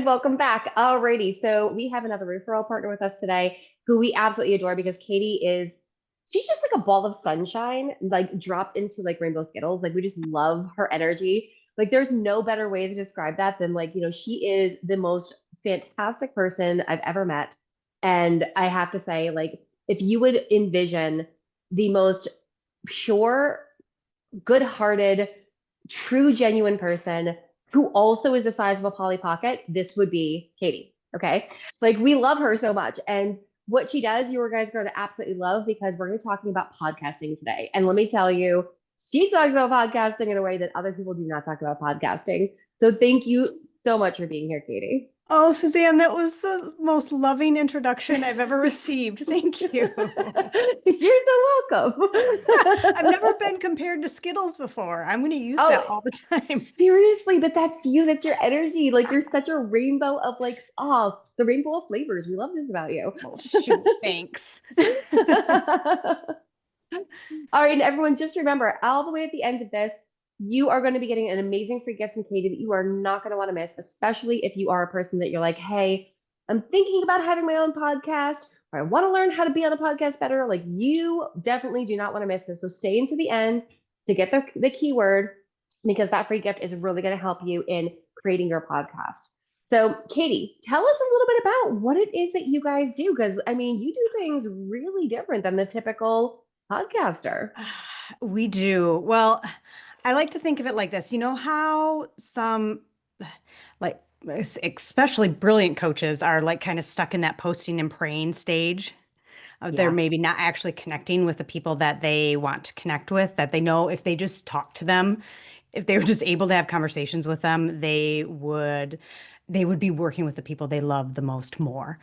welcome back. Alrighty, so we have another referral partner with us today who we absolutely adore because she's just like a ball of sunshine, like dropped into like rainbow Skittles. Like we just love her energy. Like there's no better way to describe that than like, she is the most fantastic person I've ever met. And I have to say, like, if you would envision the most pure, good-hearted, true, genuine person who also is the size of a Polly Pocket, this would be Katie. Okay. Like we love her so much. And what she does, you guys are going to absolutely love because we're going to be talking about podcasting today. And let me tell you, she talks about podcasting in a way that other people do not talk about podcasting. So thank you so much for being here, Katie. Oh, Suzanne, that was the most loving introduction I've ever received. Thank you. You're so welcome. I've never been compared to Skittles before. I'm going to use Oh, that all the time. seriously, but that's you. That's your energy. Like you're such a rainbow of like, oh, the rainbow of flavors. We love this about you. Oh, shoot, thanks. All right, and everyone, just remember, all the way at the end of this, you are going to be getting an amazing free gift from Katie that you are not going to want to miss, especially if you are a person that you're like, hey, I'm thinking about having my own podcast, or I want to learn how to be on a podcast better. Like you definitely do not want to miss this. So stay into the end to get the keyword because that free gift is really going to help you in creating your podcast. So, Katie, tell us a little bit about what it is that you guys do. Because, I mean, you do things really different than the typical podcaster. We do. Well, I like to think of it like this. You know how some, like, especially brilliant coaches are like kind of stuck in that posting and praying stage? They're Yeah. maybe not actually connecting with the people that they want to connect with, that they know if they just talk to them, if they were just able to have conversations with them, they would be working with the people they love the most more.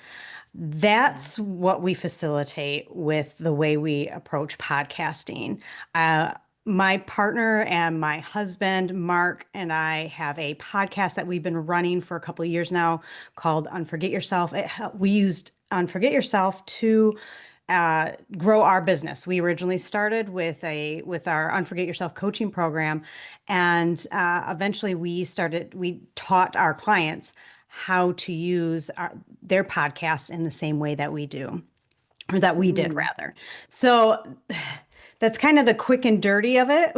Yeah. That's what we facilitate with the way we approach podcasting. My partner and my husband, Mark, and I have a podcast that we've been running for a couple of years now called Unforget Yourself. We used Unforget Yourself to grow our business. We originally started with our Unforget Yourself coaching program, and eventually we taught our clients how to use their podcasts in the same way that we do, or that we did Mm. rather. So that's kind of the quick and dirty of it.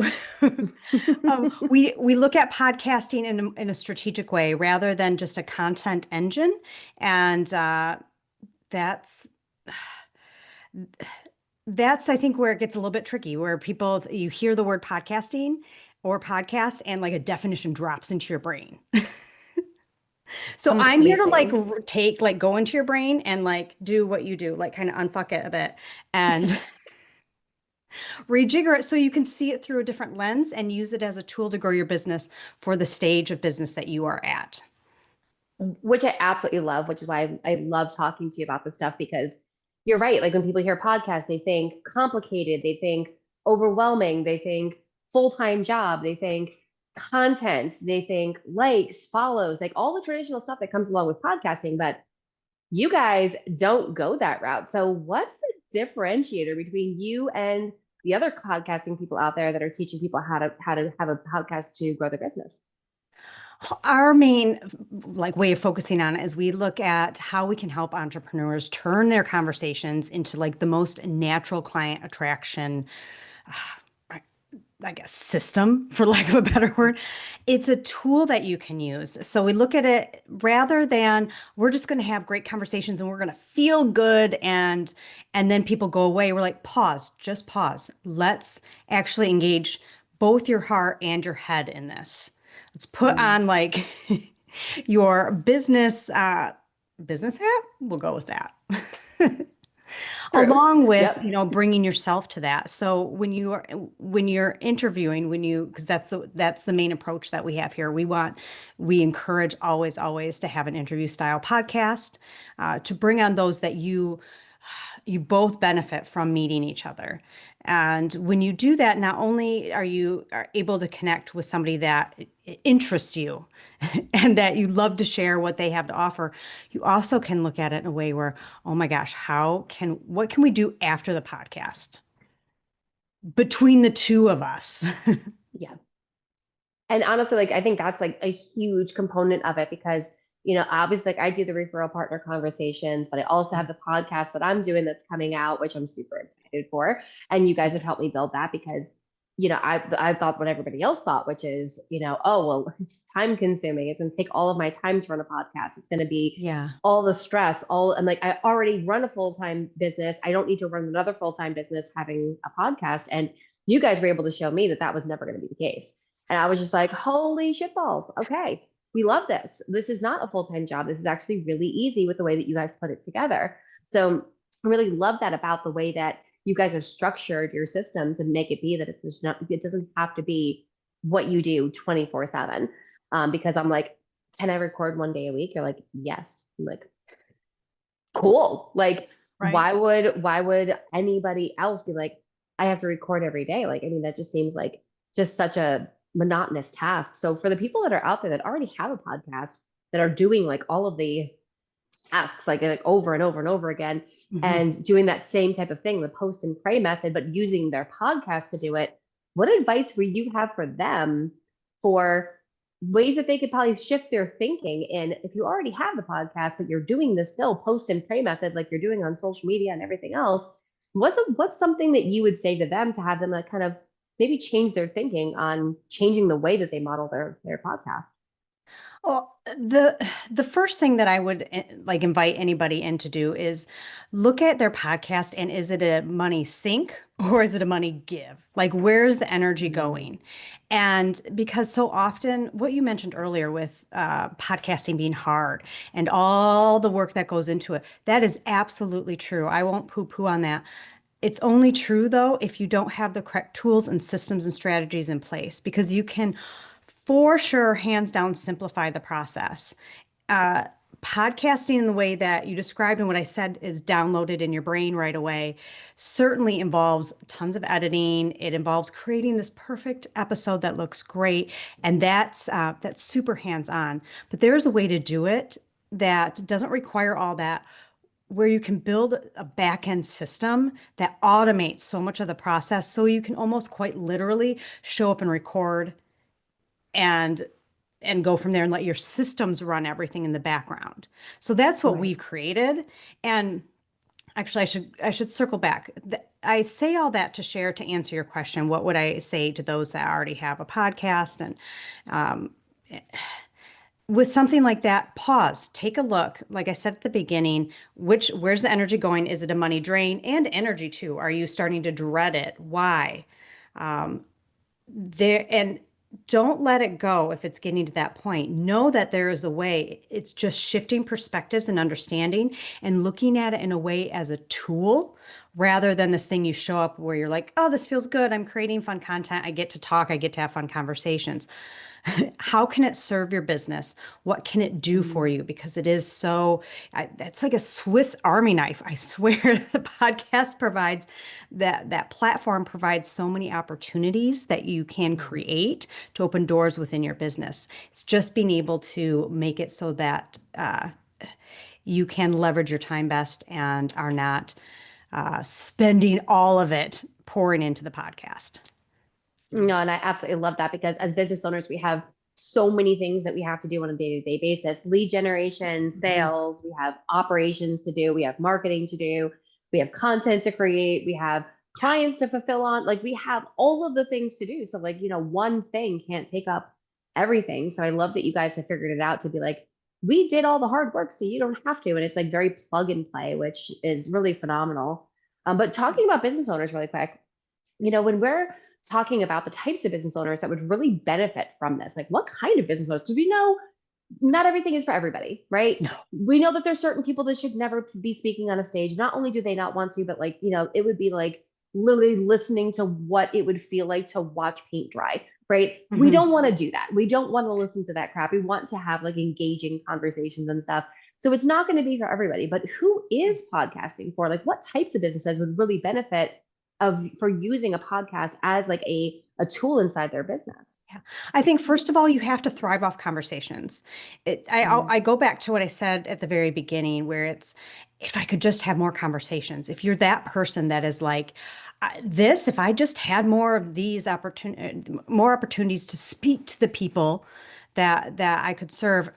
We look at podcasting in a strategic way rather than just a content engine, and that's that's I think where it gets a little bit tricky, where you hear the word podcasting or podcast and like a definition drops into your brain. So I'm here to like Completely. go into your brain and like do what you do, like kind of unfuck it a bit and rejigger it so you can see it through a different lens and use it as a tool to grow your business for the stage of business that you are at. Which I absolutely love, which is why I love talking to you about this stuff because you're right. Like when people hear podcasts, they think complicated, they think overwhelming, they think full-time job, they think content, they think likes, follows, like all the traditional stuff that comes along with podcasting. But you guys don't go that route. So what's the differentiator between you and the other podcasting people out there that are teaching people how to have a podcast to grow their business? Our main like way of focusing on it is we look at how we can help entrepreneurs turn their conversations into like the most natural client attraction, I guess, system, for lack of a better word. It's a tool that you can use. So we look at it rather than we're just going to have great conversations and we're going to feel good and then people go away. We're like, pause, just pause. Let's actually engage both your heart and your head in this. Let's put Mm. on like your business hat. We'll go with that. True. Along with, Yep. bringing yourself to that. So when you're interviewing, because that's the main approach that we have here. We encourage always to have an interview style podcast, to bring on those that you both benefit from meeting each other. And when you do that, not only are able to connect with somebody that interests you and that you love to share what they have to offer, you also can look at it in a way where, oh my gosh, what can we do after the podcast between the two of us? Yeah. And honestly, like I think that's like a huge component of it because Obviously, like I do the referral partner conversations, but I also have the podcast that I'm doing that's coming out, which I'm super excited for. And you guys have helped me build that because, I thought what everybody else thought, which is, oh, well, it's time consuming. It's going to take all of my time to run a podcast. It's going to be Yeah. all the stress, and like I already run a full-time business. I don't need to run another full-time business having a podcast. And you guys were able to show me that that was never going to be the case. And I was just like, holy shitballs. Okay, we love this. This is not a full-time job. This is actually really easy with the way that you guys put it together. So I really love that about the way that you guys have structured your system to make it be that it's just not, it doesn't have to be what you do 24/7. Because I'm like, can I record one day a week? You're like, yes. I'm like, cool. Like, Right. why would anybody else be like, I have to record every day? Like, I mean, that just seems like just such a monotonous task. So for the people that are out there that already have a podcast that are doing like all of the tasks like over and over and over again Mhm. and doing that same type of thing, the post and pray method, but using their podcast to do it, what advice would you have for them for ways that they could probably shift their thinking in if you already have the podcast, but you're doing the still post and pray method like you're doing on social media and everything else? What's something that you would say to them to have them like kind of maybe change their thinking on changing the way that they model their podcast? Well, the first thing that I would like invite anybody in to do is look at their podcast and is it a money sink or is it a money give? Like where's the energy Mm, going? And because so often what you mentioned earlier with podcasting being hard and all the work that goes into it, that is absolutely true. I won't poo-poo on that. It's only true though if you don't have the correct tools and systems and strategies in place because you can for sure, hands down, simplify the process. Uh, Podcasting in the way that you described and what I said is downloaded in your brain right away certainly involves tons of editing. It involves creating this perfect episode that looks great, and that's super hands-on. But there's a way to do it that doesn't require all that, where you can build a back end system that automates so much of the process so you can almost quite literally show up and record and go from there and let your systems run everything in the background. So that's what right. we've created. And actually, I should circle back. I say all that to share to answer your question. What would I say to those that already have a podcast? And um, with something like that, pause, take a look. Like I said at the beginning, where's the energy going? Is it a money drain and energy too? Are you starting to dread it? Why? There and don't let it go if it's getting to that point. Know that there is a way. It's just shifting perspectives and understanding and looking at it in a way as a tool rather than this thing you show up where you're like, oh, this feels good. I'm creating fun content. I get to talk. I get to have fun conversations. How can it serve your business? What can it do for Mm, you? Because it is so, it's like a Swiss Army knife. I swear the podcast provides that platform provides so many opportunities that you can mhm. create to open doors within your business. It's just being able to make it so that you can leverage your time best and are not spending all of it pouring into the podcast. No, and I absolutely love that because as business owners, we have so many things that we have to do on a day-to-day basis. Lead generation, Mhm. sales, we have operations to do, we have marketing to do, we have content to create, we have clients to fulfill on. Like we have all of the things to do. So like, one thing can't take up everything. So I love that you guys have figured it out to be like, we did all the hard work, so you don't have to. And it's like very plug and play, which is really phenomenal. But talking about business owners really quick, when we're talking about the types of business owners that would really benefit from this, like what kind of business owners? Because we know not everything is for everybody, right? No. We know that there's certain people that should never be speaking on a stage. Not only do they not want to, but like, it would be like literally listening to what it would feel like to watch paint dry, right? We Mhm. don't want to do that. We don't want to listen to that crap. We want to have like engaging conversations and stuff. So it's not going to be for everybody, but who is podcasting for? Like what types of businesses would really benefit for using a podcast as like a tool inside their business? Yeah. I think first of all, you have to thrive off conversations. Mm, I go back to what I said at the very beginning, where it's if I could just have more conversations. If you're that person that is like this, if I just had more of these more opportunities to speak to the people that I could serve,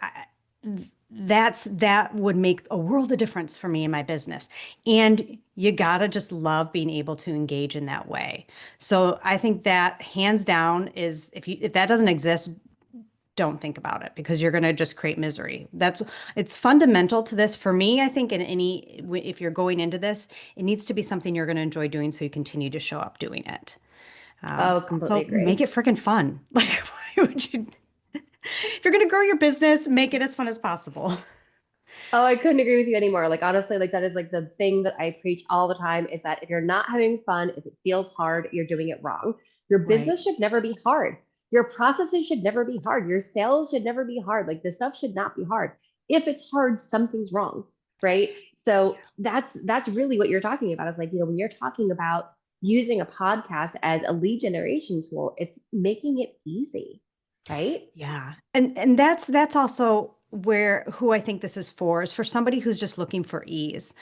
that would make a world of difference for me in my business. And you gotta just love being able to engage in that way. So I think that hands down is, if that doesn't exist, don't think about it, because you're going to just create misery. It's fundamental to this for me. I think if you're going into this, it needs to be something you're going to enjoy doing so you continue to show up doing it. Oh, completely Also, make agree. it freaking fun. Like, why would you, if you're going to grow your business, make it as fun as possible. Oh, I couldn't agree with you anymore. Like honestly, like that is like the thing that I preach all the time is that if you're not having fun, if it feels hard, you're doing it wrong. Your Right. business should never be hard. Your processes should never be hard. Your sales should never be hard. Like this stuff should not be hard. If it's hard, something's wrong, right? So that's really what you're talking about. Is like, when you're talking about using a podcast as a lead generation tool, it's making it easy, right? Yeah. And that's also where who I think this is for somebody who's just looking for ease.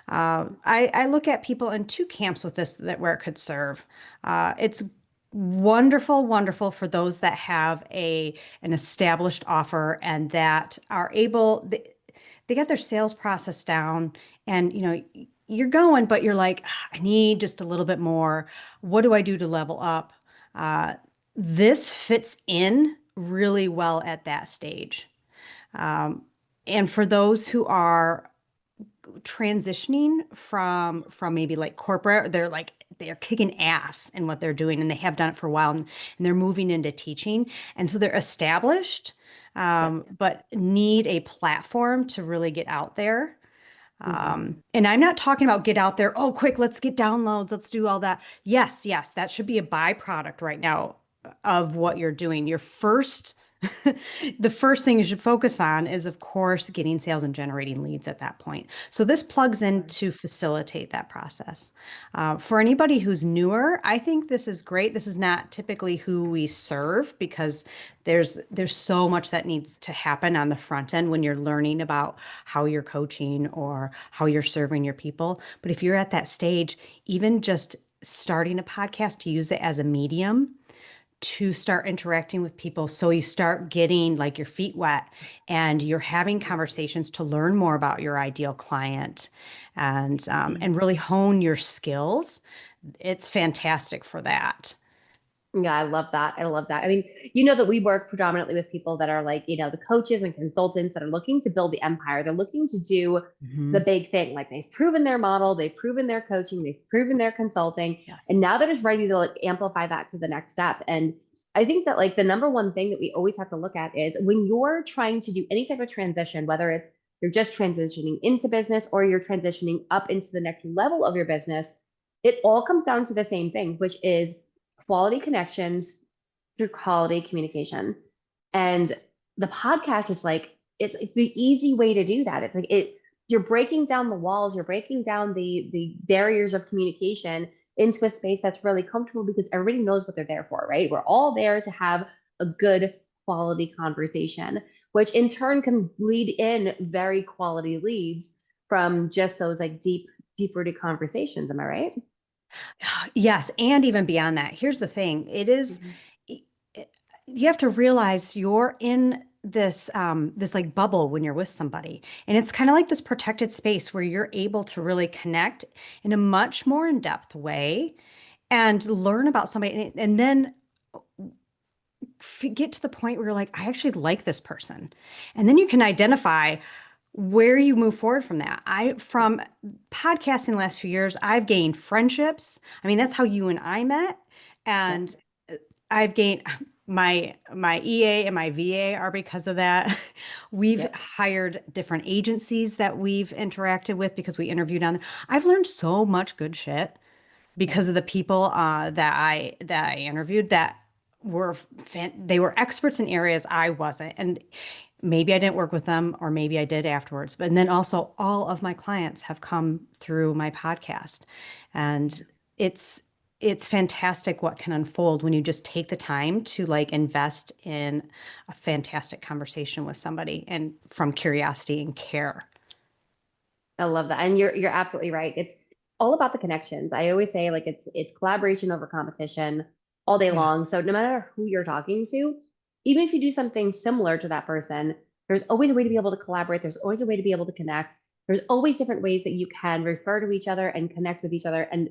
I look at people in two camps with this, that where it could serve. It's wonderful, wonderful for those that have an established offer and that are able, they got their sales process down, and you're going, but you're like, "Ah, I need just a little bit more. What do I do to level up?" Uh, this fits in really well at that stage. Um, and for those who are transitioning from maybe like corporate, they're kicking ass in what they're doing, and they have done it for a while, and they're moving into teaching, and so they're established, Yep. but need a platform to really get out there. Hmm. And I'm not talking about get out there, oh, quick, let's get downloads, let's do all that. Yes, yes, that should be a byproduct right now of what you're doing. The first thing you should focus on is, of course, getting sales and generating leads at that point. So this plugs Of in to course. facilitate that process. For anybody who's newer, I think this is great. This is not typically who we serve, because there's so much that needs to happen on the front end when you're learning about how you're coaching or how you're serving your people. But if you're at that stage, even just starting a podcast, to use it as a medium to start interacting with people, so you start getting like your feet wet and you're having conversations to learn more about your ideal client, and really hone your skills. It's fantastic for that. Yeah, I love that. I love that. I mean, that we work predominantly with people that are like, the coaches and consultants that are looking to build the empire. They're looking to do the Mhm. big thing. Like they've proven their model, they've proven their coaching, they've proven their consulting, Yes. and now they're just ready to like amplify that to the next step. And I think that like the number one thing that we always have to look at is when you're trying to do any type of transition, whether it's you're just transitioning into business or you're transitioning up into the next level of your business, it all comes down to the same thing, which is quality connections through quality communication. And Yes. the podcast is like, it's the easy way to do that. It's like you're breaking down the walls, you're breaking down the barriers of communication into a space that's really comfortable because everybody knows what they're there for, right? We're all there to have a good quality conversation, which in turn can lead in very quality leads from just those like deep rooted conversations. Am I right? Yes, and even beyond that, here's the thing. Mhm. i- you have to realize you're in this like bubble when you're with somebody. And it's kind of like this protected space where you're able to really connect in a much more in-depth way and learn about somebody, and then get to the point where you're like, I actually like this person. And then you can identify where you move forward from that. From podcasting the last few years, I've gained friendships. I mean, that's how you and I met. Yep. And I've gained my EA and my VA are because of that. We've Yep. hired different agencies that we've interacted with because we interviewed on. I've learned so much good shit Yep. because of the people that I interviewed, that they were experts in areas I wasn't, and maybe I didn't work with them, or maybe I did afterwards. But then also, all of my clients have come through my podcast, and it's it's fantastic what can unfold when you just take the time to like invest in a fantastic conversation with somebody, and from curiosity and care. I love that. And you're absolutely right. It's all about the connections. I always say like it's collaboration over competition all day Yeah. long. So no matter who you're talking to, even if you do something similar to that person, There's always a way to be able to collaborate. There's always a way to be able to connect. There's always different ways that you can refer to each other and connect with each other and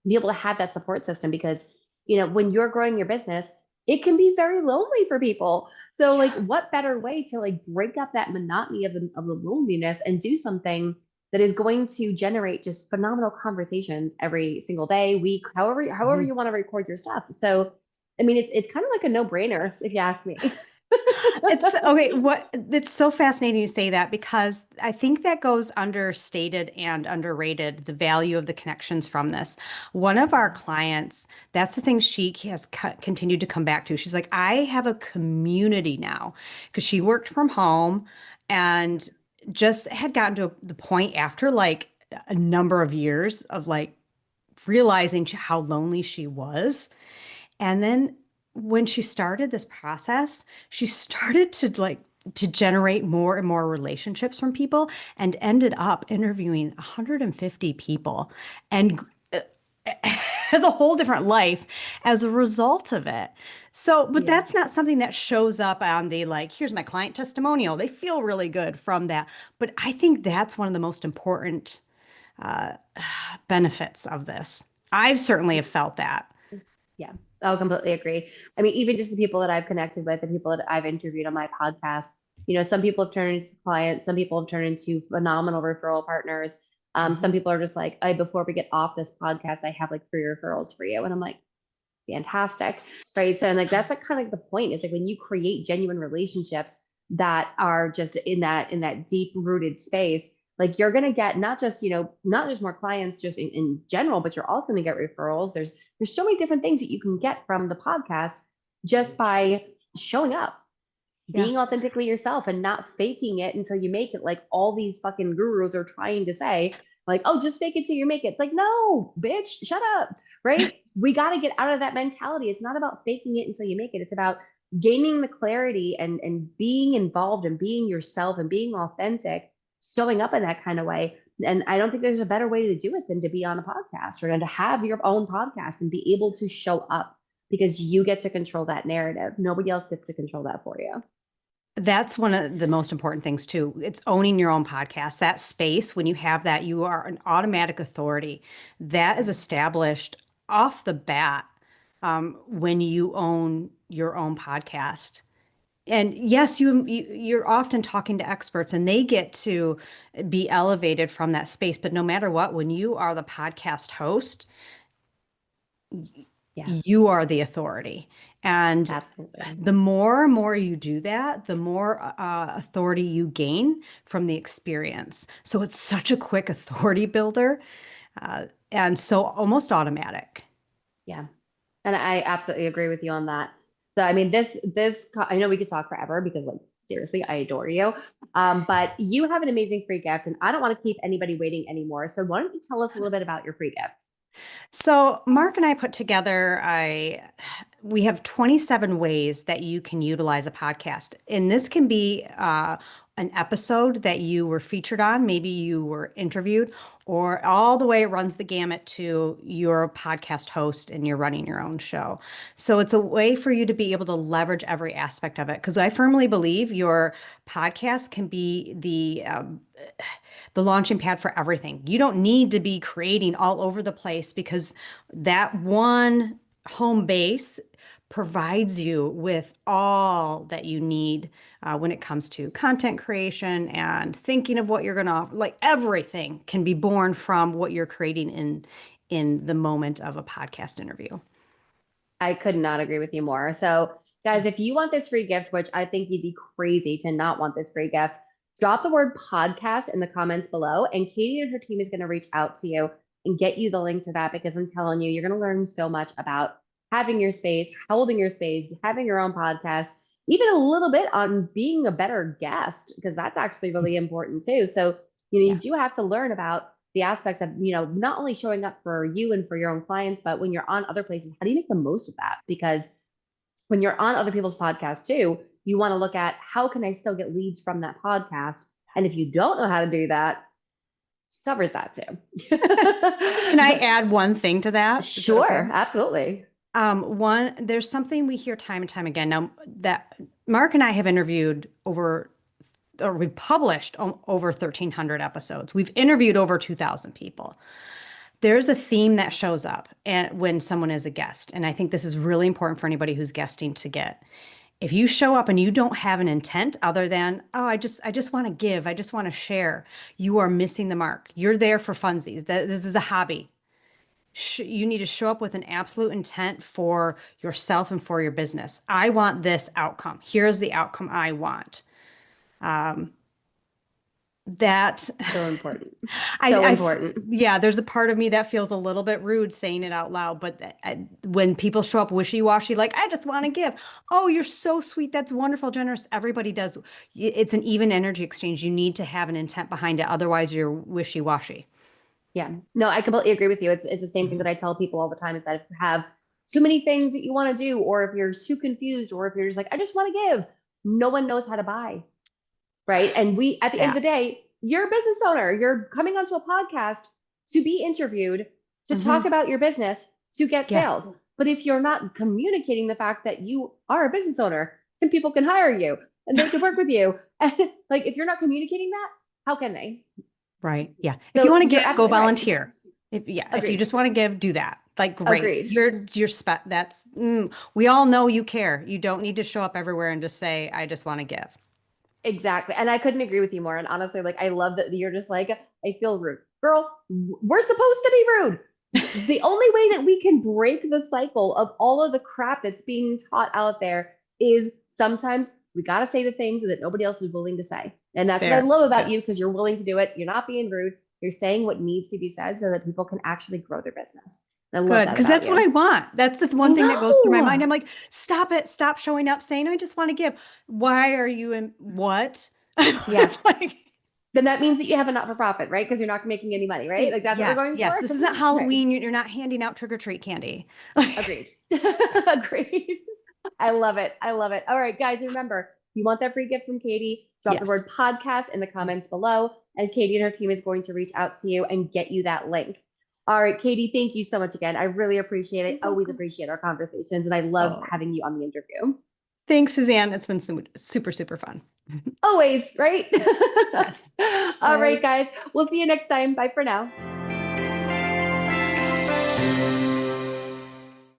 be able to have that support system because, when you're growing your business, it can be very lonely for people. So like Yeah. what better way to like break up that monotony of the loneliness and do something that is going to generate just phenomenal conversations every single day, week, however Mhm. you want to record your stuff. So I mean it's kind of like a no-brainer if you ask me. It's okay. It's so fascinating you say that because I think that goes understated and underrated the value of the connections from this. One of our Yes. clients, that's the thing she has continued to come back to. She's like, I have a community now because she worked from home and just had gotten to the point after like a number of years of like realizing how lonely she was. And then when she started this process, she started to generate more and more relationships from people and ended up interviewing 150 people and has a whole different life as a result of it. So, but Yeah. that's not something that shows up on the like, here's my client testimonial. They feel really good from that. But I think that's one of the most important uh, benefits of this. I've certainly have felt that. Yeah, I'll completely agree. I mean, even just the people that I've connected with, the people that I've interviewed on my podcast, some people have turned into clients, some people have turned into phenomenal referral partners. Some Mhm. people are just like, hey, before we get off this podcast, I have like 3 referrals for you. And I'm like, fantastic. Right. So, and like, that's like kind of the point is like when you create genuine relationships that are just in that deep rooted space, like you're going to get not just more clients just in general, but you're also going to get referrals. There's so many different things that you can get from the podcast just by showing up, Yeah. being authentically yourself and not faking it until you make it like all these fucking gurus are trying to say, like, oh, just fake it till you make it. It's like, no, bitch, shut up. Right? We got to get out of that mentality. It's not about faking it until you make it. It's about gaining the clarity and being involved and being yourself and being authentic, showing up in that kind of way. And I don't think there's a better way to do it than to be on a podcast or to have your own podcast and be able to show up because you get to control that narrative. Nobody else gets to control that for you. That's one of the most important things too. It's owning your own podcast. That space, when you have that, you are an automatic authority. That is Yeah. established off the bat when you own your own podcast. And yes, you're often talking to experts and they get to be elevated from that space. But no matter what, when you are the podcast host, Yeah, you are the authority. And absolutely. the more and more you do that, the more authority you gain from the experience. So it's such a quick authority builder, and so almost automatic. Yeah. And I absolutely agree with you on that. So I mean I know we could talk forever because like seriously, I adore you. But you have an amazing free gift and I don't want to keep anybody waiting anymore. So why don't you tell us a little bit about your free gift? So Mark and I put together we have 27 ways that you can utilize a podcast. And this can be an episode that you were featured on, maybe you were interviewed, or all the way it runs the gamut to your podcast host and you're running your own show. So it's a way for you to be able to leverage every aspect of it. Because I firmly believe your podcast can be the launching pad for everything. You don't need to be creating all over the place because that one home base provides you with all that you need when it comes to content creation and thinking of what you're going to offer. Like everything can be born from what you're creating in the moment of a podcast interview. I could not agree with you more. So, guys, if you want this free gift, which I think you'd be crazy to not want this free gift, drop the word podcast in the comments below, and Katie and her team is going to reach out to you and get you the link to that because I'm telling you, you're going to learn so much about having your space, holding your space, having your own podcast, even a little bit on being a better guest, because that's actually really important too. So, you Yeah. do have to learn about the aspects of not only showing up for you and for your own clients but when you're on other places, how do you make the most of that? Because when you're on other people's podcasts too, you want to look at how can I still get leads from that podcast, and if you don't know how to do that, she covers that too. Can I add one thing to that? Is that okay? Sure, absolutely. There's something we hear time and time again now that Mark and I have interviewed over or we've published over 1,300 episodes. We've interviewed over 2,000 people. There's a theme that shows up and when someone is a guest. And I think this is really important for anybody who's guesting to get. If you show up and you don't have an intent other than, oh, I just want to give, I just want to share, you are missing the mark. You're there for funsies. This is a hobby. You need to show up with an absolute intent for yourself and for your business. I want this outcome. Here's the outcome I want. Um, that So important. I, So I, important. yeah, there's a part of me that feels a little bit rude saying it out loud, but when people show up wishy-washy, like, I just want to give. Oh, you're so sweet. That's wonderful, generous. Everybody does. It's an even energy exchange. You need to have an intent behind it. Otherwise, you're wishy-washy. Yeah. No, I completely agree with you. It's the same thing that I tell people all the time is that if you have too many things that you want to do, or if you're too confused, or if you're just like, I just want to give, no one knows how to buy. Right. And we, at the end of That. the day, you're a business owner. You're coming onto a podcast to be interviewed, to Hmm. talk about your business, to get Yeah, sales. But if you're not communicating the fact that you are a business owner and people can hire you and they can work with you, and like if you're not communicating that, how can they? right. Yeah. If you So want to you're give, go absolutely right. volunteer. If you Agreed. just want to give, do that. Like, great. Agreed. We all know you care. You don't need to show up everywhere and just say, I just want to give. Exactly. And I couldn't agree with you more. And honestly, like I love that you're just like, I feel rude. Girl, we're supposed to be rude. The only way that we can break the cycle of all of the crap that's being taught out there is sometimes we got to say the things that nobody else is willing to say. And that's what I There. love about Yeah. you because you're willing to do it. You're not being rude. You're saying what needs to be said so that people can actually grow their business. And I love Good. that Because about that's what you. I want. That's the I one thing that goes through my mind. know. I'm like, stop it. Stop showing up saying, I just want to give. Why are you in what? Yeah. It's like, Then that means that you have a not for profit, right? Because you're not making any money, right? Like that's what we're yes, going yes. for. This isn't Right. Halloween. You're not handing out trick or treat candy. Agreed. Agreed. I love it. I love it. All right, guys, remember, you want that free gift from Katie, drop the Yes. word podcast in the comments below, and Katie and her team is going to reach out to you and get you that link. All right, Katie, thank you so much again. I really appreciate it. You're Always welcome. appreciate our conversations, and I love Oh, having you on the interview. thanks, Suzanne. It's been super, super fun. Always, right? Yes. All right, Bye. guys, we'll see you next time. Bye for now.